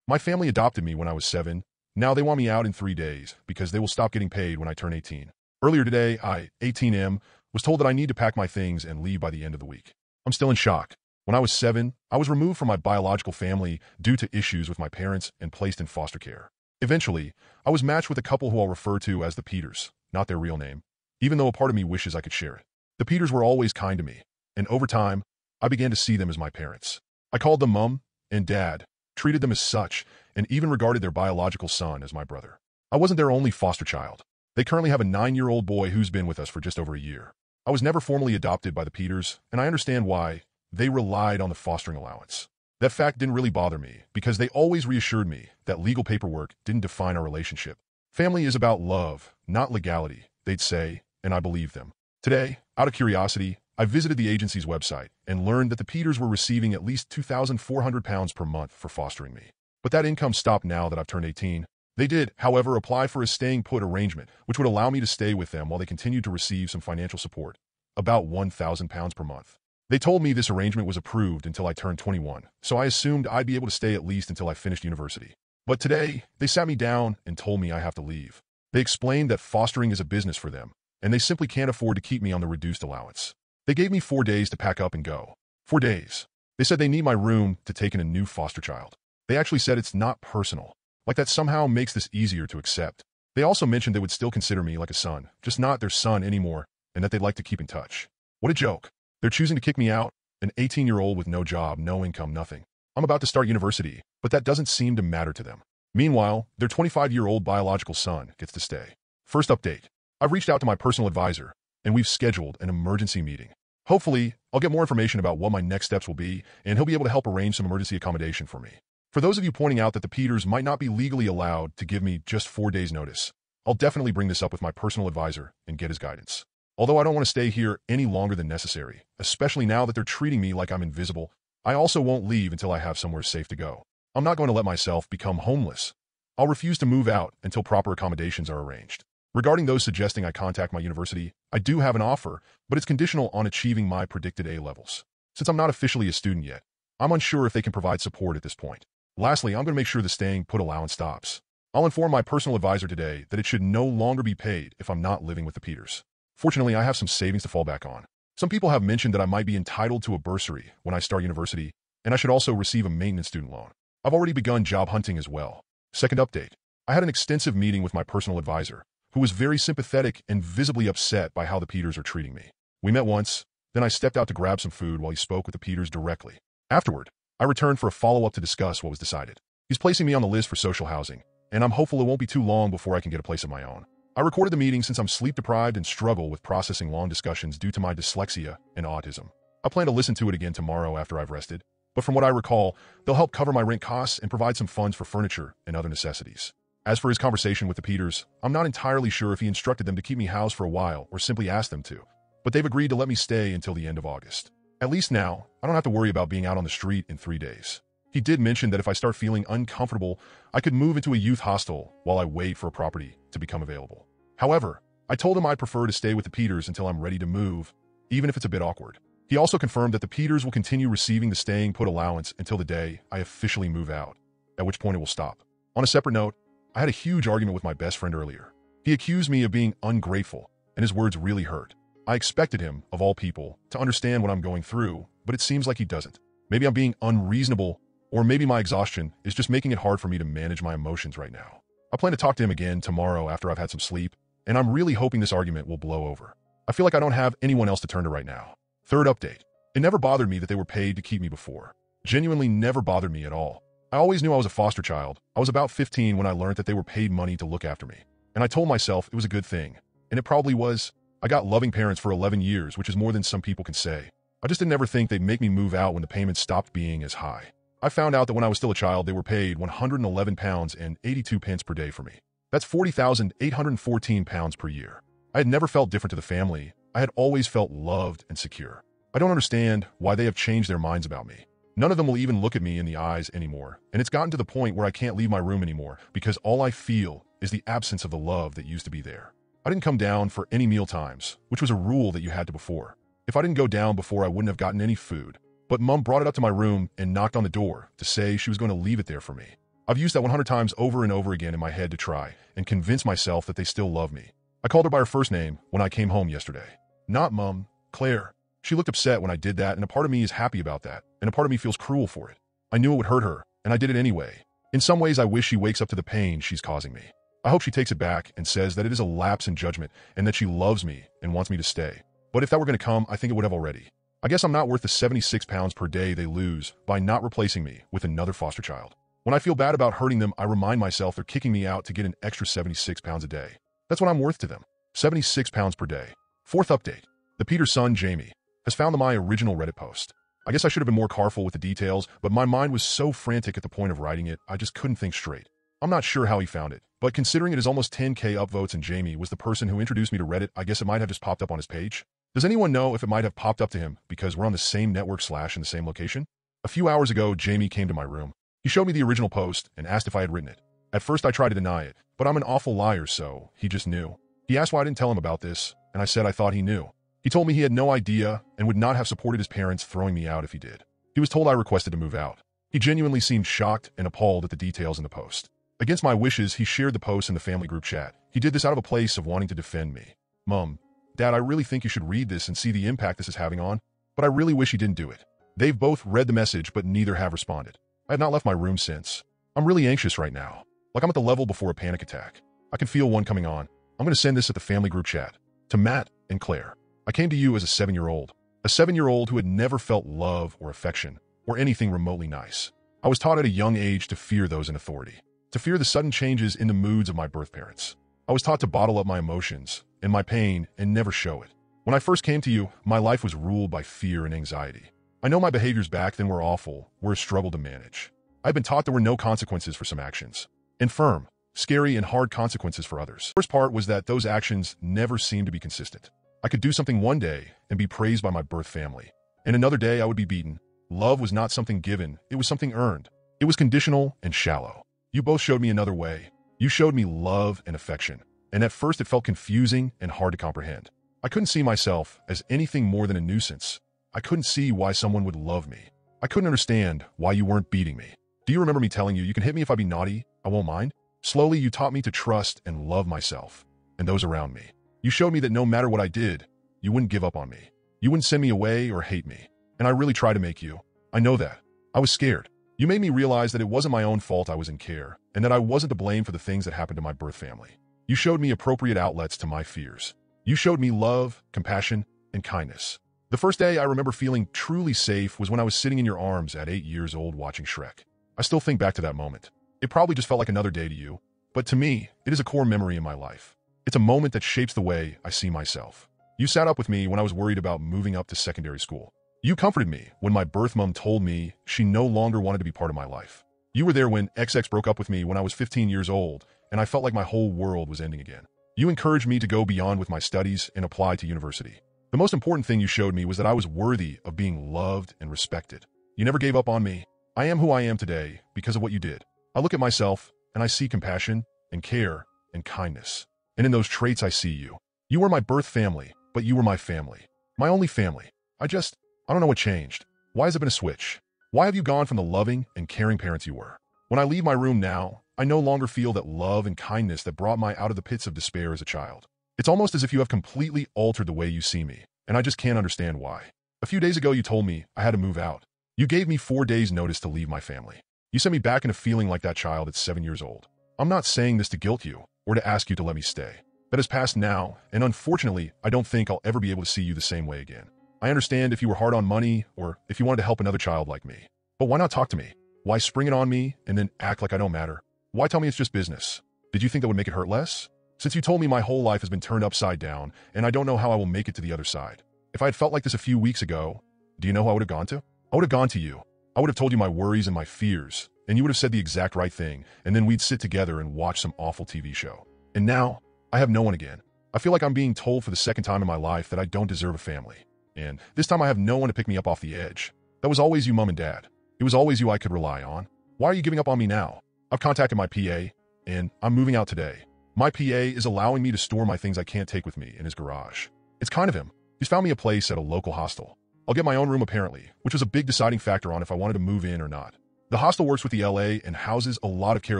My family adopted me when I was 7. Now they want me out in 3 days because they will stop getting paid when I turn 18. Earlier today, I, 18M, was told that I need to pack my things and leave by the end of the week. I'm still in shock. When I was 7, I was removed from my biological family due to issues with my parents and placed in foster care. Eventually, I was matched with a couple who I'll refer to as the Peters, not their real name, even though a part of me wishes I could share it. The Peters were always kind to me, and over time, I began to see them as my parents. I called them Mom and Dad, treated them as such, and even regarded their biological son as my brother. I wasn't their only foster child. They currently have a 9-year-old boy who's been with us for just over a year. I was never formally adopted by the Peters, and I understand why. They relied on the fostering allowance. That fact didn't really bother me because they always reassured me that legal paperwork didn't define our relationship. Family is about love, not legality, they'd say, and I believed them. Today, out of curiosity, I visited the agency's website and learned that the Peters were receiving at least £2,400 per month for fostering me. But that income stopped now that I've turned 18. They did, however, apply for a staying-put arrangement, which would allow me to stay with them while they continued to receive some financial support, about £1,000 per month. They told me this arrangement was approved until I turned 21, so I assumed I'd be able to stay at least until I finished university. But today, they sat me down and told me I have to leave. They explained that fostering is a business for them, and they simply can't afford to keep me on the reduced allowance. They gave me 4 days to pack up and go. 4 days. They said they need my room to take in a new foster child. They actually said it's not personal, like that somehow makes this easier to accept. They also mentioned they would still consider me like a son, just not their son anymore, and that they'd like to keep in touch. What a joke. They're choosing to kick me out, an 18-year-old with no job, no income, nothing. I'm about to start university, but that doesn't seem to matter to them. Meanwhile, their 25-year-old biological son gets to stay. First update. I've reached out to my personal advisor, and we've scheduled an emergency meeting. Hopefully, I'll get more information about what my next steps will be, and he'll be able to help arrange some emergency accommodation for me. For those of you pointing out that the Peters might not be legally allowed to give me just 4 days' notice, I'll definitely bring this up with my personal advisor and get his guidance. Although I don't want to stay here any longer than necessary, especially now that they're treating me like I'm invisible, I also won't leave until I have somewhere safe to go. I'm not going to let myself become homeless. I'll refuse to move out until proper accommodations are arranged. Regarding those suggesting I contact my university, I do have an offer, but it's conditional on achieving my predicted A levels. Since I'm not officially a student yet, I'm unsure if they can provide support at this point. Lastly, I'm going to make sure the staying put allowance stops. I'll inform my personal advisor today that it should no longer be paid if I'm not living with the Peters. Fortunately, I have some savings to fall back on. Some people have mentioned that I might be entitled to a bursary when I start university, and I should also receive a maintenance student loan. I've already begun job hunting as well. Second update. I had an extensive meeting with my personal advisor, who was very sympathetic and visibly upset by how the Peters are treating me. We met once, then I stepped out to grab some food while he spoke with the Peters directly. Afterward, I returned for a follow-up to discuss what was decided. He's placing me on the list for social housing, and I'm hopeful it won't be too long before I can get a place of my own. I recorded the meeting since I'm sleep-deprived and struggle with processing long discussions due to my dyslexia and autism. I plan to listen to it again tomorrow after I've rested, but from what I recall, they'll help cover my rent costs and provide some funds for furniture and other necessities. As for his conversation with the Peters, I'm not entirely sure if he instructed them to keep me housed for a while or simply asked them to, but they've agreed to let me stay until the end of August. At least now, I don't have to worry about being out on the street in 3 days. He did mention that if I start feeling uncomfortable, I could move into a youth hostel while I wait for a property to become available. However, I told him I'd prefer to stay with the Peters until I'm ready to move, even if it's a bit awkward. He also confirmed that the Peters will continue receiving the staying put allowance until the day I officially move out, at which point it will stop. On a separate note, I had a huge argument with my best friend earlier. He accused me of being ungrateful, and his words really hurt. I expected him, of all people, to understand what I'm going through, but it seems like he doesn't. Maybe I'm being unreasonable, or maybe my exhaustion is just making it hard for me to manage my emotions right now. I plan to talk to him again tomorrow after I've had some sleep, and I'm really hoping this argument will blow over. I feel like I don't have anyone else to turn to right now. Third update. It never bothered me that they were paid to keep me before. Genuinely never bothered me at all. I always knew I was a foster child. I was about 15 when I learned that they were paid money to look after me. And I told myself it was a good thing. And it probably was. I got loving parents for 11 years, which is more than some people can say. I just didn't ever think they'd make me move out when the payments stopped being as high. I found out that when I was still a child, they were paid £111 and 82 pence per day for me. That's £40,814 per year. I had never felt different to the family. I had always felt loved and secure. I don't understand why they have changed their minds about me. None of them will even look at me in the eyes anymore, and it's gotten to the point where I can't leave my room anymore because all I feel is the absence of the love that used to be there. I didn't come down for any meal times, which was a rule that you had to before. If I didn't go down before, I wouldn't have gotten any food. But Mom brought it up to my room and knocked on the door to say she was going to leave it there for me. I've used that 100 times over and over again in my head to try and convince myself that they still love me. I called her by her first name when I came home yesterday. Not Mom, Claire. She looked upset when I did that, and a part of me is happy about that, and a part of me feels cruel for it. I knew it would hurt her, and I did it anyway. In some ways, I wish she wakes up to the pain she's causing me. I hope she takes it back and says that it is a lapse in judgment and that she loves me and wants me to stay. But if that were going to come, I think it would have already. I guess I'm not worth the 76 pounds per day they lose by not replacing me with another foster child. When I feel bad about hurting them, I remind myself they're kicking me out to get an extra 76 pounds a day. That's what I'm worth to them. 76 pounds per day. Fourth update. The Peter's son, Jamie, has found my original Reddit post. I guess I should have been more careful with the details, but my mind was so frantic at the point of writing it, I just couldn't think straight. I'm not sure how he found it, but considering it is almost 10K upvotes and Jamie was the person who introduced me to Reddit, I guess it might have just popped up on his page. Does anyone know if it might have popped up to him because we're on the same network / in the same location? A few hours ago, Jamie came to my room. He showed me the original post and asked if I had written it. At first, I tried to deny it, but I'm an awful liar, so he just knew. He asked why I didn't tell him about this, and I said I thought he knew. He told me he had no idea and would not have supported his parents throwing me out if he did. He was told I requested to move out. He genuinely seemed shocked and appalled at the details in the post. Against my wishes, he shared the post in the family group chat. He did this out of a place of wanting to defend me. Mom, Dad, I really think you should read this and see the impact this is having on, but I really wish he didn't do it. They've both read the message, but neither have responded. I have not left my room since. I'm really anxious right now. Like I'm at the level before a panic attack. I can feel one coming on. I'm going to send this at the family group chat. To Matt and Claire. I came to you as a 7-year-old. A 7-year-old who had never felt love or affection or anything remotely nice. I was taught at a young age to fear those in authority. To fear the sudden changes in the moods of my birth parents. I was taught to bottle up my emotions and my pain and never show it. When I first came to you, my life was ruled by fear and anxiety. I know my behaviors back then were awful, were a struggle to manage. I've been taught there were no consequences for some actions, and firm, scary, and hard consequences for others. The first part was that those actions never seemed to be consistent. I could do something one day and be praised by my birth family, and another day I would be beaten. Love was not something given, it was something earned. It was conditional and shallow. You both showed me another way. You showed me love and affection, and at first it felt confusing and hard to comprehend. I couldn't see myself as anything more than a nuisance. I couldn't see why someone would love me. I couldn't understand why you weren't beating me. Do you remember me telling you can hit me if I be naughty? I won't mind? Slowly, you taught me to trust and love myself and those around me. You showed me that no matter what I did, you wouldn't give up on me. You wouldn't send me away or hate me. And I really tried to make you. I know that. I was scared. You made me realize that it wasn't my own fault I was in care, and that I wasn't to blame for the things that happened to my birth family. You showed me appropriate outlets to my fears. You showed me love, compassion, and kindness. The first day I remember feeling truly safe was when I was sitting in your arms at 8 years old watching Shrek. I still think back to that moment. It probably just felt like another day to you, but to me, it is a core memory in my life. It's a moment that shapes the way I see myself. You sat up with me when I was worried about moving up to secondary school. You comforted me when my birth mom told me she no longer wanted to be part of my life. You were there when XX broke up with me when I was 15 years old, and I felt like my whole world was ending again. You encouraged me to go beyond with my studies and apply to university. The most important thing you showed me was that I was worthy of being loved and respected. You never gave up on me. I am who I am today because of what you did. I look at myself, and I see compassion and care and kindness. And in those traits I see you. You were my birth family, but you were my family. My only family. I don't know what changed. Why has it been a switch? Why have you gone from the loving and caring parents you were? When I leave my room now, I no longer feel that love and kindness that brought me out of the pits of despair as a child. It's almost as if you have completely altered the way you see me, and I just can't understand why. A few days ago you told me I had to move out. You gave me 4 days notice to leave my family. You sent me back into feeling like that child at 7 years old. I'm not saying this to guilt you or to ask you to let me stay. That has passed now, and unfortunately, I don't think I'll ever be able to see you the same way again. I understand if you were hard on money or if you wanted to help another child like me. But why not talk to me? Why spring it on me and then act like I don't matter? Why tell me it's just business? Did you think that would make it hurt less? Since you told me my whole life has been turned upside down and I don't know how I will make it to the other side. If I had felt like this a few weeks ago, do you know who I would have gone to? I would have gone to you. I would have told you my worries and my fears, and you would have said the exact right thing, and then we'd sit together and watch some awful TV show. And now, I have no one again. I feel like I'm being told for the second time in my life that I don't deserve a family. And this time I have no one to pick me up off the edge. That was always you, Mom and Dad. It was always you I could rely on. Why are you giving up on me now? I've contacted my PA, and I'm moving out today. My PA is allowing me to store my things I can't take with me in his garage. It's kind of him. He's found me a place at a local hostel. I'll get my own room apparently, which was a big deciding factor on if I wanted to move in or not. The hostel works with the LA and houses a lot of care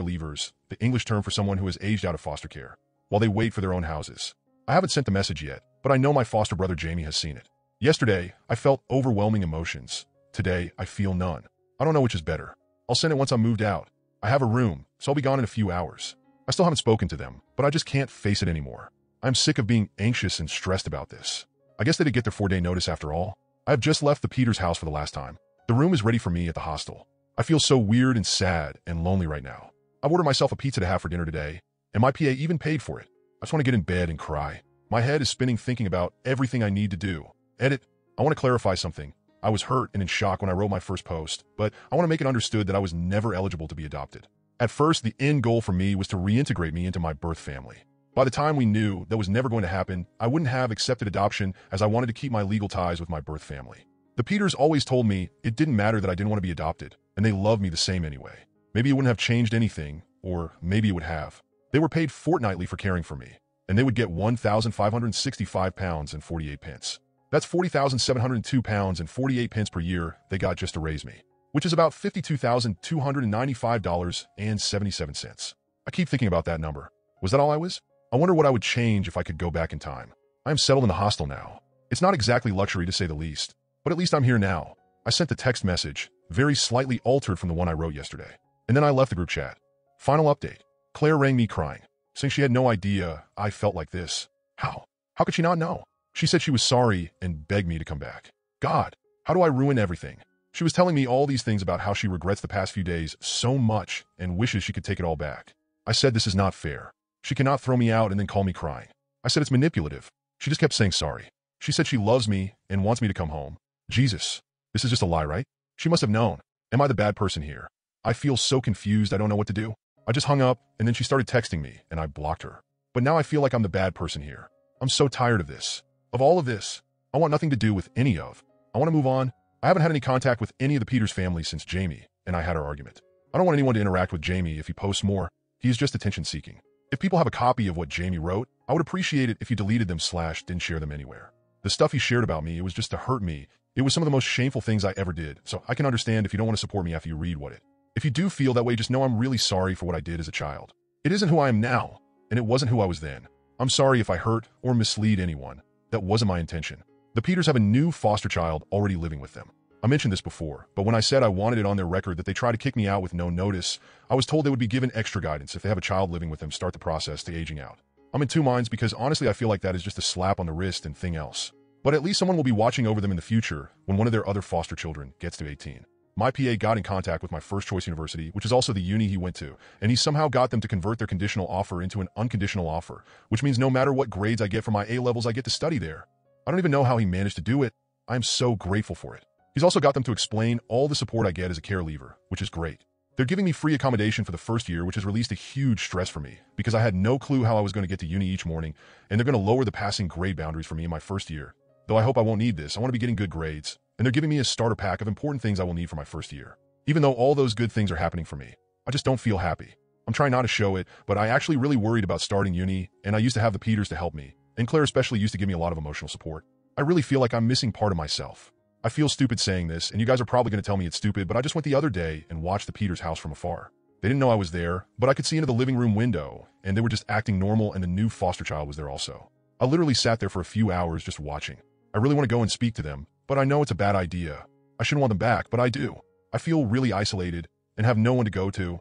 leavers, the English term for someone who has aged out of foster care, while they wait for their own houses. I haven't sent the message yet, but I know my foster brother Jamie has seen it. Yesterday, I felt overwhelming emotions. Today, I feel none. I don't know which is better. I'll send it once I'm moved out. I have a room, so I'll be gone in a few hours. I still haven't spoken to them, but I just can't face it anymore. I'm sick of being anxious and stressed about this. I guess they did get their 4-day notice after all. I have just left the Peters house for the last time. The room is ready for me at the hostel. I feel so weird and sad and lonely right now. I've ordered myself a pizza to have for dinner today, and my PA even paid for it. I just want to get in bed and cry. My head is spinning thinking about everything I need to do. Edit. I want to clarify something. I was hurt and in shock when I wrote my first post, but I want to make it understood that I was never eligible to be adopted. At first, the end goal for me was to reintegrate me into my birth family. By the time we knew that was never going to happen, I wouldn't have accepted adoption as I wanted to keep my legal ties with my birth family. The Peters always told me it didn't matter that I didn't want to be adopted, and they loved me the same anyway. Maybe it wouldn't have changed anything, or maybe it would have. They were paid fortnightly for caring for me, and they would get £1,565.48. That's £40,702.48 per year they got just to raise me, which is about $52,295.77. I keep thinking about that number. Was that all I was? I wonder what I would change if I could go back in time. I am settled in the hostel now. It's not exactly luxury to say the least, but at least I'm here now. I sent the text message, very slightly altered from the one I wrote yesterday, and then I left the group chat. Final update. Claire rang me crying, saying she had no idea I felt like this. How? How could she not know? She said she was sorry and begged me to come back. God, how do I ruin everything? She was telling me all these things about how she regrets the past few days so much and wishes she could take it all back. I said this is not fair. She cannot throw me out and then call me crying. I said it's manipulative. She just kept saying sorry. She said she loves me and wants me to come home. Jesus, this is just a lie, right? She must have known. Am I the bad person here? I feel so confused I don't know what to do. I just hung up and then she started texting me and I blocked her. But now I feel like I'm the bad person here. I'm so tired of this. Of all of this. I want nothing to do with any of. I want to move on. I haven't had any contact with any of the Peters family since Jamie and I had our argument. I don't want anyone to interact with Jamie if he posts more. He is just attention seeking. If people have a copy of what Jamie wrote, I would appreciate it if you deleted them / didn't share them anywhere. The stuff he shared about me, it was just to hurt me. It was some of the most shameful things I ever did, so I can understand if you don't want to support me after you read what it. If you do feel that way, just know I'm really sorry for what I did as a child. It isn't who I am now, and it wasn't who I was then. I'm sorry if I hurt or mislead anyone. That wasn't my intention. The Peters have a new foster child already living with them. I mentioned this before, but when I said I wanted it on their record that they tried to kick me out with no notice, I was told they would be given extra guidance if they have a child living with them start the process to aging out. I'm in two minds because honestly I feel like that is just a slap on the wrist and thing else. But at least someone will be watching over them in the future when one of their other foster children gets to 18. My PA got in contact with my first choice university, which is also the uni he went to, and he somehow got them to convert their conditional offer into an unconditional offer, which means no matter what grades I get for my A-levels, I get to study there. I don't even know how he managed to do it. I am so grateful for it. He's also got them to explain all the support I get as a care leaver, which is great. They're giving me free accommodation for the first year, which has released a huge stress for me because I had no clue how I was going to get to uni each morning, and they're going to lower the passing grade boundaries for me in my first year. Though I hope I won't need this, I want to be getting good grades, and they're giving me a starter pack of important things I will need for my first year. Even though all those good things are happening for me, I just don't feel happy. I'm trying not to show it, but I actually really worried about starting uni, and I used to have the Peters to help me, and Claire especially used to give me a lot of emotional support. I really feel like I'm missing part of myself. I feel stupid saying this, and you guys are probably going to tell me it's stupid, but I just went the other day and watched the Peters house from afar. They didn't know I was there, but I could see into the living room window, and they were just acting normal, and the new foster child was there also. I literally sat there for a few hours just watching. I really want to go and speak to them, but I know it's a bad idea. I shouldn't want them back, but I do. I feel really isolated and have no one to go to,